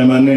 MNA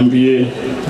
MPA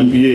MPA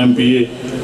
MPA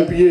MPA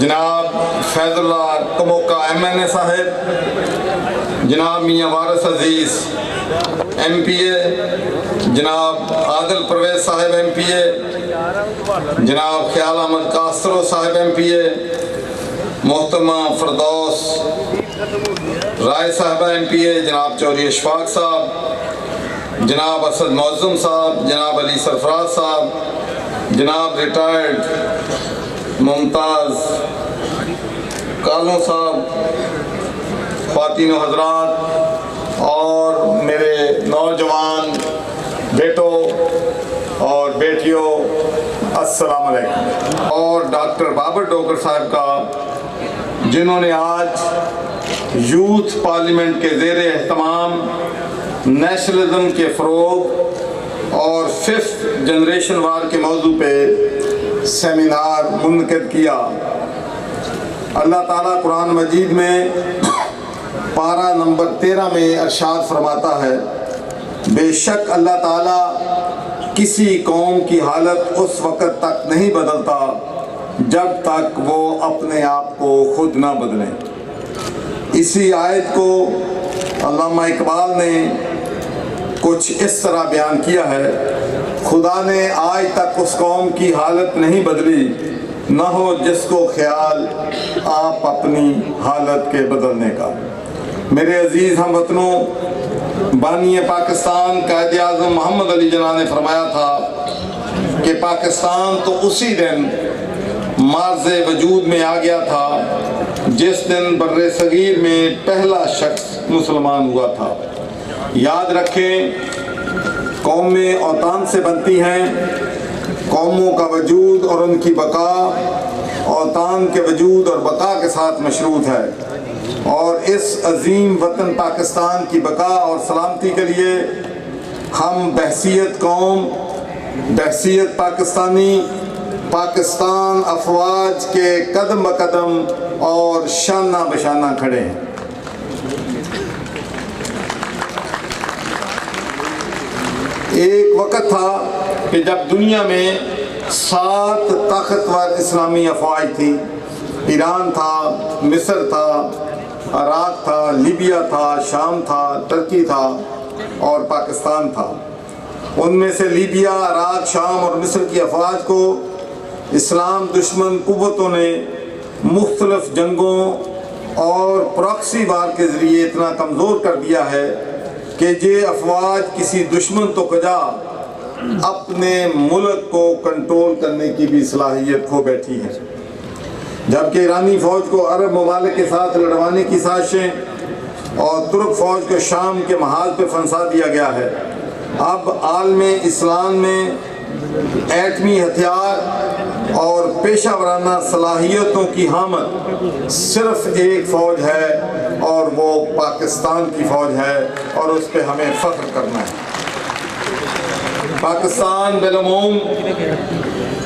جناب فیض اللہ Kamoka MNA صاحب، جناب میاں وارث عزیز MPA، جناب عادل پرویز صاحب MPA، جناب خیال احمد کاسترو صاحب MPA، محترمہ فردوس رائے صاحبہ MPA، جناب چوہدری اشفاق صاحب، جناب اسد معظم صاحب، جناب علی سرفراز صاحب، جناب ریٹائرڈ ممتاز کالوں صاحب، خواتین و حضرات اور میرے نوجوان بیٹوں اور بیٹیوں، السلام علیکم۔ اور ڈاکٹر بابر ڈوگر صاحب کا، جنہوں نے آج یوتھ پارلیمنٹ کے زیر اہتمام نیشنلزم کے فروغ اور 5th جنریشن وار کے موضوع پہ سیمینار منعقد کیا۔ اللہ تعالیٰ قرآن مجید میں پارہ نمبر 13 میں ارشاد فرماتا ہے، بے شک اللہ تعالیٰ کسی قوم کی حالت اس وقت تک نہیں بدلتا جب تک وہ اپنے آپ کو خود نہ بدلیں۔ اسی آیت کو علامہ اقبال نے کچھ اس طرح بیان کیا ہے، خدا نے آج تک اس قوم کی حالت نہیں بدلی، نہ ہو جس کو خیال آپ اپنی حالت کے بدلنے کا۔ میرے عزیز ہم وطنوں، بانی پاکستان قائد اعظم محمد علی جناح نے فرمایا تھا کہ پاکستان تو اسی دن مارز وجود میں آ گیا تھا جس دن بر صغیر میں پہلا شخص مسلمان ہوا تھا۔ یاد رکھیں، قومیں اوطان سے بنتی ہیں، قوموں کا وجود اور ان کی بقا اوطان کے وجود اور بقا کے ساتھ مشروط ہے، اور اس عظیم وطن پاکستان کی بقا اور سلامتی کے لیے ہم بحیثیت قوم، بحیثیت پاکستانی، پاکستان افواج کے قدم بقدم اور شانہ بشانہ کھڑے ہیں۔ ایک وقت تھا کہ جب دنیا میں 7 طاقتور اسلامی افواج تھیں، ایران تھا، مصر تھا، عراق تھا، لیبیا تھا، شام تھا، ترکی تھا اور پاکستان تھا۔ ان میں سے لیبیا، عراق، شام اور مصر کی افواج کو اسلام دشمن قوتوں نے مختلف جنگوں اور پراکسی وار کے ذریعے اتنا کمزور کر دیا ہے کہ یہ افواج کسی دشمن تو کجا اپنے ملک کو کنٹرول کرنے کی بھی صلاحیت کھو بیٹھی ہے۔ جبکہ ایرانی فوج کو عرب ممالک کے ساتھ لڑوانے کی سازشیں اور ترک فوج کو شام کے محاذ پہ پھنسا دیا گیا ہے، اب عالم اسلام میں ایٹمی ہتھیار اور پیشہ ورانہ صلاحیتوں کی حامل صرف ایک فوج ہے اور وہ پاکستان کی فوج ہے، اور اس پہ ہمیں فخر کرنا ہے۔ پاکستان بالعموم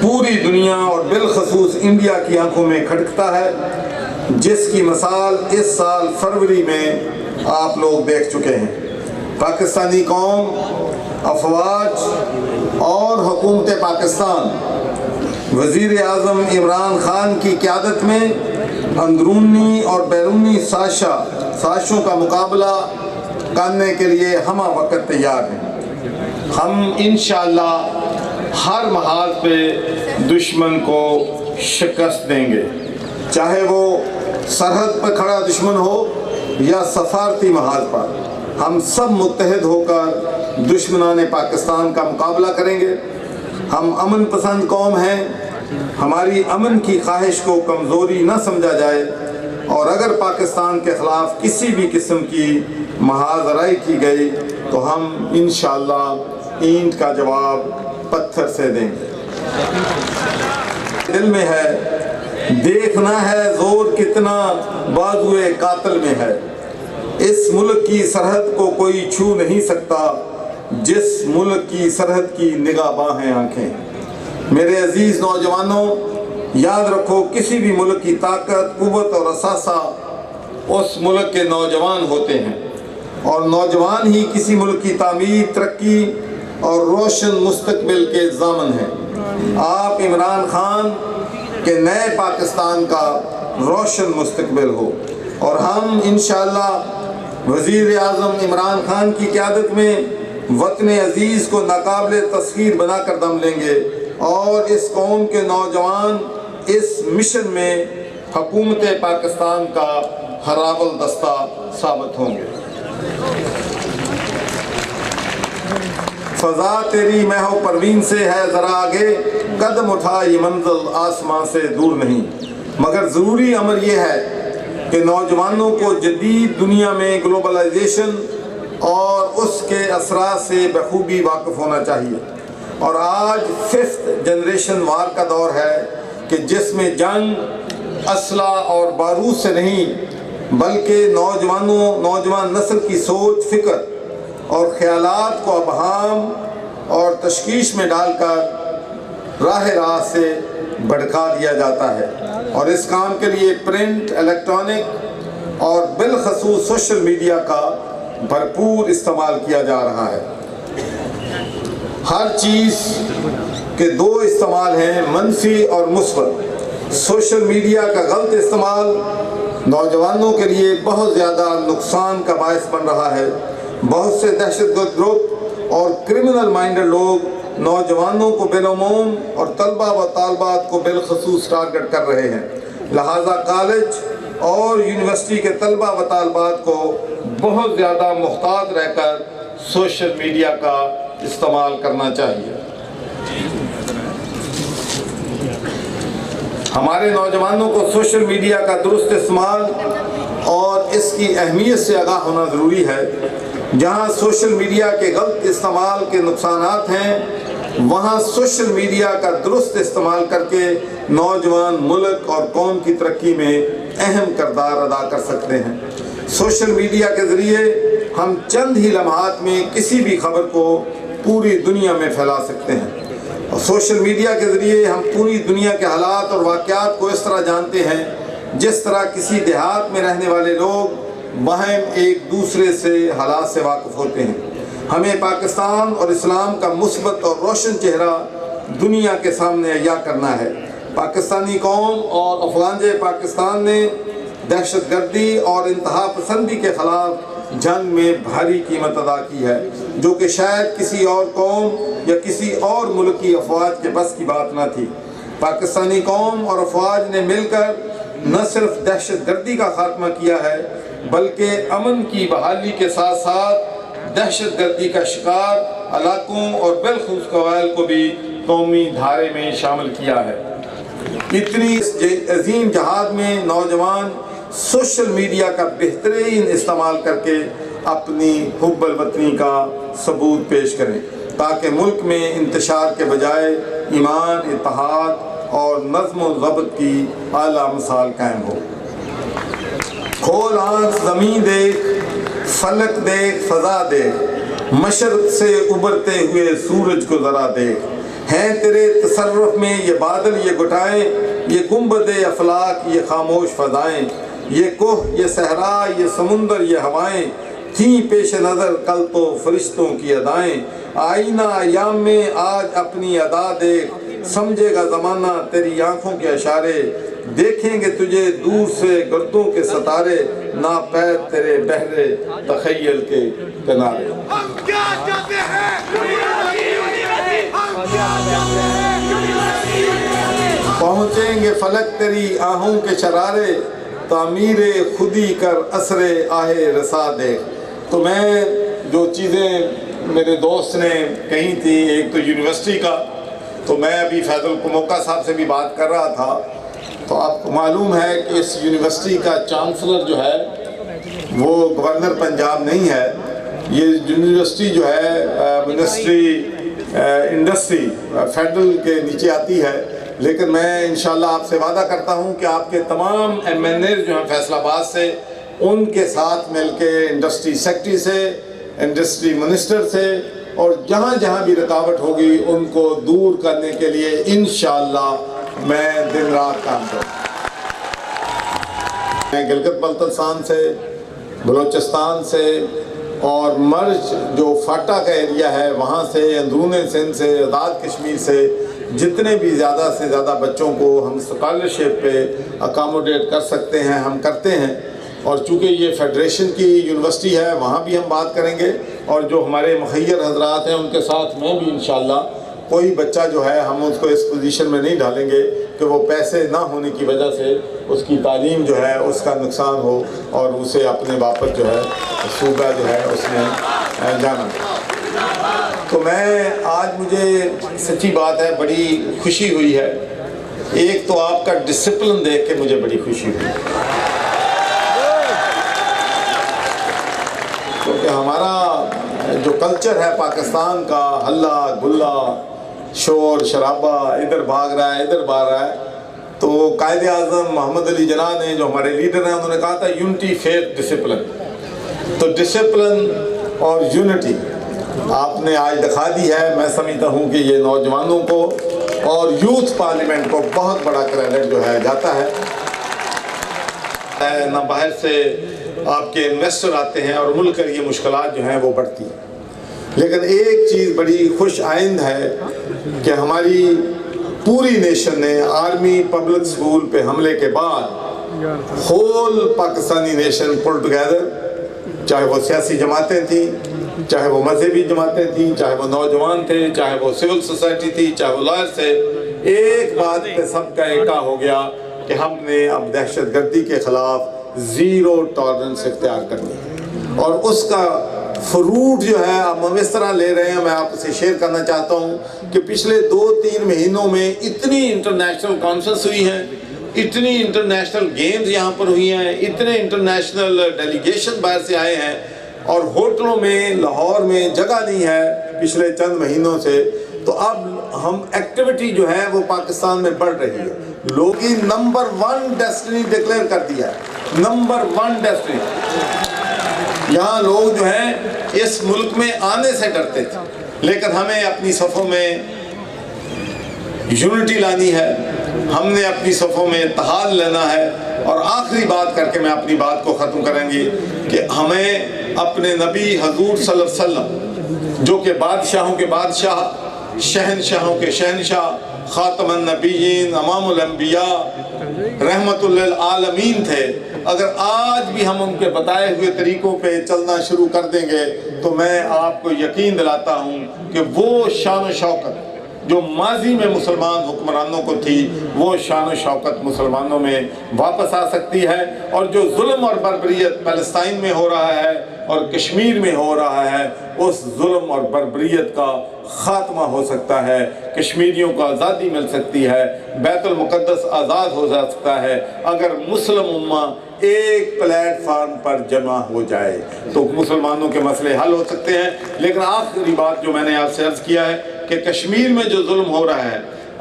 پوری دنیا اور بالخصوص انڈیا کی آنکھوں میں کھٹکتا ہے، جس کی مثال اس سال فروری میں آپ لوگ دیکھ چکے ہیں۔ پاکستانی قوم، افواج اور حکومت پاکستان وزیر اعظم عمران خان کی قیادت میں اندرونی اور بیرونی سازشوں کا مقابلہ کرنے کے لیے ہمہ وقت تیار ہیں۔ ہم انشاءاللہ ہر محاذ پہ دشمن کو شکست دیں گے، چاہے وہ سرحد پر کھڑا دشمن ہو یا سفارتی محاذ پر۔ ہم سب متحد ہو کر دشمنان پاکستان کا مقابلہ کریں گے۔ ہم امن پسند قوم ہیں، ہماری امن کی خواہش کو کمزوری نہ سمجھا جائے، اور اگر پاکستان کے خلاف کسی بھی قسم کی محاذ آرائی کی گئی تو ہم انشاءاللہ اینٹ کا جواب پتھر سے دیں گے۔ دل میں ہے، دیکھنا ہے زور کتنا بازوئے قاتل میں ہے۔ اس ملک کی سرحد کو کوئی چھو نہیں سکتا، جس ملک کی سرحد کی نگہباں ہیں آنکھیں۔ میرے عزیز نوجوانوں، یاد رکھو، کسی بھی ملک کی طاقت، قوت اور اثاثہ اس ملک کے نوجوان ہوتے ہیں، اور نوجوان ہی کسی ملک کی تعمیر، ترقی اور روشن مستقبل کے ضامن ہیں۔ آپ عمران خان کہ نئے پاکستان کا روشن مستقبل ہو، اور ہم انشاءاللہ وزیر اعظم عمران خان کی قیادت میں وطن عزیز کو ناقابل تسخیر بنا کر دم لیں گے، اور اس قوم کے نوجوان اس مشن میں حکومت پاکستان کا ہرابل دستہ ثابت ہوں گے۔ فضا تیری مہ و پروین سے ہے ذرا آگے، قدم اٹھا یہ منزل آسمان سے دور نہیں، مگر ضروری امر یہ ہے کہ نوجوانوں کو جدید دنیا میں گلوبلائزیشن اور اس کے اثرات سے بخوبی واقف ہونا چاہیے، اور آج 5th جنریشن وار کا دور ہے کہ جس میں جنگ اسلحہ اور بارود سے نہیں بلکہ نوجوان نسل کی سوچ، فکر اور خیالات کو ابہام اور تشویش میں ڈال کر راہ سے بھڑکا دیا جاتا ہے، اور اس کام کے لیے پرنٹ، الیکٹرانک اور بالخصوص سوشل میڈیا کا بھرپور استعمال کیا جا رہا ہے۔ ہر چیز کے 2 استعمال ہیں، منفی اور مثبت۔ سوشل میڈیا کا غلط استعمال نوجوانوں کے لیے بہت زیادہ نقصان کا باعث بن رہا ہے۔ بہت سے دہشت گرد گروپ اور کرمنل مائنڈڈ لوگ نوجوانوں کو بالعموم اور طلبہ و طالبات کو بالخصوص ٹارگٹ کر رہے ہیں، لہٰذا کالج اور یونیورسٹی کے طلبہ و طالبات کو بہت زیادہ محتاط رہ کر سوشل میڈیا کا استعمال کرنا چاہیے۔ ہمارے نوجوانوں کو سوشل میڈیا کا درست استعمال اور اس کی اہمیت سے آگاہ ہونا ضروری ہے۔ جہاں سوشل میڈیا کے غلط استعمال کے نقصانات ہیں، وہاں سوشل میڈیا کا درست استعمال کر کے نوجوان ملک اور قوم کی ترقی میں اہم کردار ادا کر سکتے ہیں۔ سوشل میڈیا کے ذریعے ہم چند ہی لمحات میں کسی بھی خبر کو پوری دنیا میں پھیلا سکتے ہیں، اور سوشل میڈیا کے ذریعے ہم پوری دنیا کے حالات اور واقعات کو اس طرح جانتے ہیں جس طرح کسی دیہات میں رہنے والے لوگ وہاں ایک دوسرے سے حالات سے واقف ہوتے ہیں۔ ہمیں پاکستان اور اسلام کا مثبت اور روشن چہرہ دنیا کے سامنے عیاں کرنا ہے۔ پاکستانی قوم اور افغان پاکستان نے دہشت گردی اور انتہا پسندی کے خلاف جنگ میں بھاری قیمت ادا کی ہے، جو کہ شاید کسی اور قوم یا کسی اور ملک کی افواج کے بس کی بات نہ تھی۔ پاکستانی قوم اور افواج نے مل کر نہ صرف دہشت گردی کا خاتمہ کیا ہے بلکہ امن کی بحالی کے ساتھ ساتھ دہشت گردی کا شکار علاقوں اور بالخصوص قبائل کو بھی قومی دھارے میں شامل کیا ہے۔ اتنی عظیم جہاد میں نوجوان سوشل میڈیا کا بہترین استعمال کر کے اپنی حب الوطنی کا ثبوت پیش کریں، تاکہ ملک میں انتشار کے بجائے ایمان، اتحاد اور نظم و ضبط کی اعلیٰ مثال قائم ہو۔ کھول آنکھ زمین دیکھ، فلک دیکھ، فضا دیکھ، مشرق سے ابھرتے ہوئے سورج کو ذرا دیکھ، ہیں تیرے تصرف میں یہ بادل، یہ گٹائیں، یہ گنبد افلاک، یہ خاموش فضائیں، یہ کوہ، یہ صحرا، یہ سمندر، یہ ہوائیں، تھیں پیش نظر کل تو فرشتوں کی ادائیں، آئینہ ایام میں آج اپنی ادا دیکھ، سمجھے گا زمانہ تیری آنکھوں کے اشارے، دیکھیں گے تجھے دور سے گردوں کے ستارے، ناپید تیرے بہرے تخیل کے کنارے۔ ہم کیا چاہتے ہیں؟ پہنچیں گے فلک تیری آہوں کے شرارے، تعمیر خودی کر اثر آہ رسا دے۔ تو میں جو چیزیں میرے دوست نے کہی تھی، ایک تو یونیورسٹی کا، تو میں ابھی فیض الکموکا صاحب سے بھی بات کر رہا تھا، تو آپ کو معلوم ہے کہ اس یونیورسٹی کا چانسلر جو ہے وہ گورنر پنجاب نہیں ہے، یہ یونیورسٹی جو ہے منسٹری انڈسٹری فیڈرل کے نیچے آتی ہے، لیکن میں انشاءاللہ آپ سے وعدہ کرتا ہوں کہ آپ کے تمام ایم این اے جو ہیں فیصل آباد سے، ان کے ساتھ مل کے انڈسٹری سیکٹری سے، انڈسٹری منسٹر سے، اور جہاں جہاں بھی رکاوٹ ہوگی ان کو دور کرنے کے لیے انشاءاللہ میں دن رات کام کروں۔ میں گلگت بلتستان سے، بلوچستان سے اور مرج جو فاٹا کا ایریا ہے وہاں سے، اندرون سندھ سے، آزاد کشمیر سے، جتنے بھی زیادہ سے زیادہ بچوں کو ہم اسکالرشپ پہ اکاموڈیٹ کر سکتے ہیں ہم کرتے ہیں، اور چونکہ یہ فیڈریشن کی یونیورسٹی ہے وہاں بھی ہم بات کریں گے، اور جو ہمارے مخیر حضرات ہیں ان کے ساتھ میں بھی انشاءاللہ کوئی بچہ جو ہے ہم اس کو اس پوزیشن میں نہیں ڈالیں گے کہ وہ پیسے نہ ہونے کی وجہ سے اس کی تعلیم جو ہے اس کا نقصان ہو اور اسے اپنے واپس جو ہے صوبہ جو ہے اس میں جانا۔ تو میں آج مجھے سچی بات ہے بڑی خوشی ہوئی ہے، ایک تو آپ کا ڈسپلن دیکھ کے مجھے بڑی خوشی ہوئی، کیونکہ ہمارا جو کلچر ہے پاکستان کا، ہلا گلا شور شرابہ، ادھر بھاگ رہا ہے ادھر بھاگ رہا ہے، تو قائد اعظم محمد علی جناح نے جو ہمارے لیڈر ہیں انہوں نے کہا تھا یونٹی فیتھ ڈسپلن، تو ڈسپلن اور یونٹی آپ نے آج دکھا دی ہے۔ میں سمجھتا ہوں کہ یہ نوجوانوں کو اور یوتھ پارلیمنٹ کو بہت بڑا کریڈٹ جو ہے جاتا ہے۔ نہ باہر سے آپ کے انویسٹر آتے ہیں اور ملک کی یہ مشکلات جو ہیں وہ بڑھتی ہیں، لیکن ایک چیز بڑی خوش آئند ہے کہ ہماری پوری نیشن نے آرمی پبلک سکول پہ حملے کے بعد ہول پاکستانی نیشن پل ٹوگیدر، چاہے وہ سیاسی جماعتیں تھیں، چاہے وہ مذہبی جماعتیں تھیں، چاہے وہ نوجوان تھے، چاہے وہ سول سوسائٹی تھی، چاہے وہ لائر تھے، ایک بات پہ سب کا ایکا ہو گیا کہ ہم نے اب دہشت گردی کے خلاف زیرو ٹالرنس اختیار کرنی ہے، اور اس کا فروٹ جو ہے اب ہم اس طرح لے رہے ہیں۔ میں آپ سے شیئر کرنا چاہتا ہوں کہ پچھلے 2-3 مہینوں میں اتنی انٹرنیشنل کانفرنس ہوئی ہیں، اتنی انٹرنیشنل گیمز یہاں پر ہوئی ہیں، اتنے انٹرنیشنل ڈیلیگیشن باہر سے آئے ہیں، اور ہوٹلوں میں لاہور میں جگہ نہیں ہے پچھلے چند مہینوں سے، تو اب ہم ایکٹیویٹی جو ہے وہ پاکستان میں بڑھ رہی ہے۔ لوگ ہی نمبر 1 ڈیسٹنی ڈکلیئر کر دیا ہے، نمبر 1 ڈیسٹنی۔ یہاں لوگ جو ہیں اس ملک میں آنے سے ڈرتے تھے، لیکن ہمیں اپنی صفوں میں یونٹی لانی ہے، ہم نے اپنی صفوں میں اتحاد لینا ہے، اور آخری بات کر کے میں اپنی بات کو ختم کریں گی کہ ہمیں اپنے نبی حضور صلی اللہ علیہ وسلم جو کہ بادشاہوں کے بادشاہ، شہنشاہوں کے شہنشاہ، خاتم النبیین، امام الانبیاء، رحمت للعالمین تھے، اگر آج بھی ہم ان کے بتائے ہوئے طریقوں پہ چلنا شروع کر دیں گے تو میں آپ کو یقین دلاتا ہوں کہ وہ شان و شوکت جو ماضی میں مسلمان حکمرانوں کو تھی، وہ شان و شوکت مسلمانوں میں واپس آ سکتی ہے، اور جو ظلم اور بربریت فلسطین میں ہو رہا ہے اور کشمیر میں ہو رہا ہے، اس ظلم اور بربریت کا خاتمہ ہو سکتا ہے، کشمیریوں کو آزادی مل سکتی ہے، بیت المقدس آزاد ہو سکتا ہے، اگر مسلم امہ ایک پلیٹ فارم پر جمع ہو جائے تو مسلمانوں کے مسئلے حل ہو سکتے ہیں۔ لیکن آخری بات جو میں نے آپ سے عرض کیا ہے کہ کشمیر میں جو ظلم ہو رہا ہے،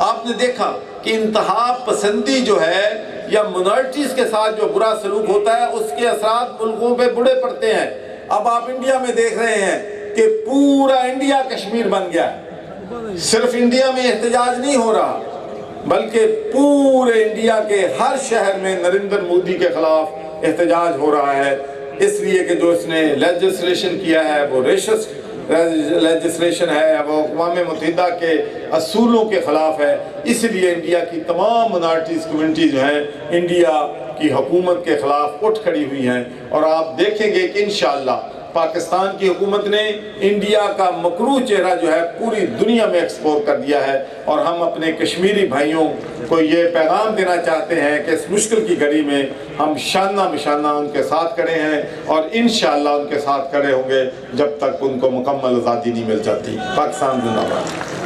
آپ نے دیکھا کہ انتہا پسندی جو ہے یا منارٹیز کے ساتھ جو برا سلوک ہوتا ہے اس کے اثرات ملکوں پہ بڑے پڑتے ہیں۔ اب آپ انڈیا میں دیکھ رہے ہیں کہ پورا انڈیا کشمیر بن گیا ہے، صرف انڈیا میں احتجاج نہیں ہو رہا بلکہ پورے انڈیا کے ہر شہر میں نریندر مودی کے خلاف احتجاج ہو رہا ہے، اس لیے کہ جو اس نے لیجسلیشن کیا ہے وہ ریشسٹ لیجسلیشن ہے، وہ اقوام متحدہ کے اصولوں کے خلاف ہے۔ اس لیے انڈیا کی تمام منارٹیز کمیونٹی جو ہیں انڈیا کی حکومت کے خلاف اٹھ کھڑی ہوئی ہیں، اور آپ دیکھیں گے کہ انشاءاللہ پاکستان کی حکومت نے انڈیا کا مکروہ چہرہ جو ہے پوری دنیا میں ایکسپور کر دیا ہے، اور ہم اپنے کشمیری بھائیوں کو یہ پیغام دینا چاہتے ہیں کہ اس مشکل کی گھڑی میں ہم شانہ بشانہ ان کے ساتھ کھڑے ہیں، اور انشاءاللہ ان کے ساتھ کھڑے ہوں گے جب تک ان کو مکمل آزادی نہیں مل جاتی۔ پاکستان زندہ باد۔